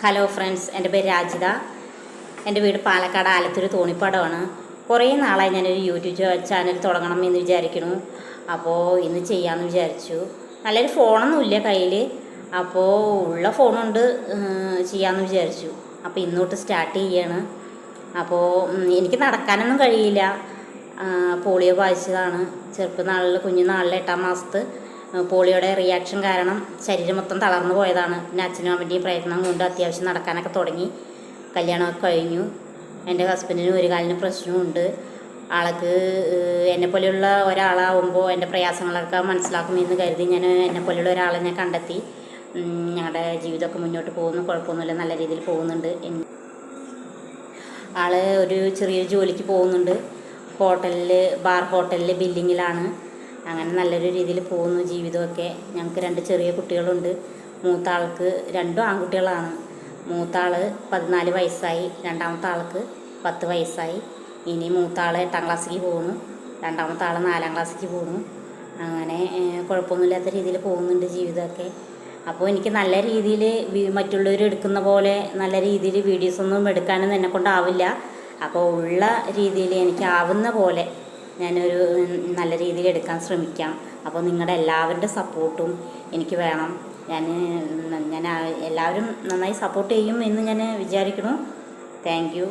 Hello friends, എൻ്റെ പേര് രാജിത. എൻ്റെ വീട് പാലക്കാട് ആലത്തൂർ തോണിപ്പാടമാണ്. കുറേ നാളായി ഞാനൊരു യൂട്യൂബ് ചാനൽ തുടങ്ങണം എന്ന് വിചാരിക്കുന്നു. അപ്പോൾ ഇന്ന് ചെയ്യാമെന്ന് വിചാരിച്ചു. നല്ലൊരു ഫോണൊന്നുമില്ല കയ്യിൽ, അപ്പോൾ ഉള്ള ഫോണുകൊണ്ട് ചെയ്യാമെന്ന് വിചാരിച്ചു. അപ്പോൾ ഇന്നോട്ട് സ്റ്റാർട്ട് ചെയ്യാണ്. അപ്പോൾ എനിക്ക് നടക്കാനൊന്നും കഴിയില്ല. പോളിയോ ബാധിച്ചതാണ്. കുഞ്ഞുനാളിൽ 8-ാം മാസത്ത് പോളിയോയുടെ റിയാക്ഷൻ കാരണം ശരീരം മൊത്തം തളർന്നു പോയതാണ്. പിന്നെ അച്ഛനും അമ്മൻ്റെയും പ്രയത്നം കൊണ്ട് അത്യാവശ്യം നടക്കാനൊക്കെ തുടങ്ങി. കല്യാണമൊക്കെ കഴിഞ്ഞു. എൻ്റെ ഹസ്ബൻഡിന് ഒരു കാലിന് പ്രശ്നമുണ്ട്. ആൾക്ക് എന്നെപ്പോലെയുള്ള ഒരാളാവുമ്പോൾ എൻ്റെ പ്രയാസങ്ങളൊക്കെ മനസ്സിലാക്കുമെന്ന് കരുതി എന്നെപ്പോലെയുള്ള ഒരാളെ ഞാൻ കണ്ടെത്തി. ഞങ്ങളുടെ ജീവിതമൊക്കെ മുന്നോട്ട് പോകുന്നു, കുഴപ്പമൊന്നുമില്ല, നല്ല രീതിയിൽ പോകുന്നുണ്ട്. ആൾ ഒരു ചെറിയൊരു ജോലിക്ക് പോകുന്നുണ്ട്. ബാർ ഹോട്ടലിൽ ബില്ലിങ്ങിലാണ്. അങ്ങനെ നല്ലൊരു രീതിയിൽ പോകുന്നു ജീവിതമൊക്കെ. ഞങ്ങൾക്ക് 2 ചെറിയ കുട്ടികളുണ്ട്. മൂത്ത ആൾക്ക് 2 ആൺകുട്ടികളാണ്. മൂത്ത ആൾ 14 വയസ്സായി, രണ്ടാമത്തെ ആൾക്ക് 10 വയസ്സായി. ഇനി മൂത്ത ആൾ 8-ാം ക്ലാസ്സിലേക്ക് പോകുന്നു, രണ്ടാമത്തെ ആൾ 4-ാം ക്ലാസ്സിലേക്ക് പോകുന്നു. അങ്ങനെ കുഴപ്പമൊന്നുമില്ലാത്ത രീതിയിൽ പോകുന്നുണ്ട് ജീവിതമൊക്കെ. അപ്പോൾ എനിക്ക് നല്ല രീതിയിൽ മറ്റുള്ളവർ എടുക്കുന്ന പോലെ നല്ല രീതിയിൽ വീഡിയോസൊന്നും എടുക്കാനൊന്നും എന്നെക്കൊണ്ടാവില്ല. അപ്പോൾ ഉള്ള രീതിയിൽ എനിക്കാവുന്ന പോലെ ഞാനൊരു നല്ല രീതിയിൽ എടുക്കാൻ ശ്രമിക്കാം. അപ്പോൾ നിങ്ങളുടെ എല്ലാവരുടെ സപ്പോർട്ടും എനിക്ക് വേണം. ഞാൻ എല്ലാവരും നന്നായി സപ്പോർട്ട് ചെയ്യും എന്ന് ഞാൻ വിചാരിക്കുന്നു. Thank you.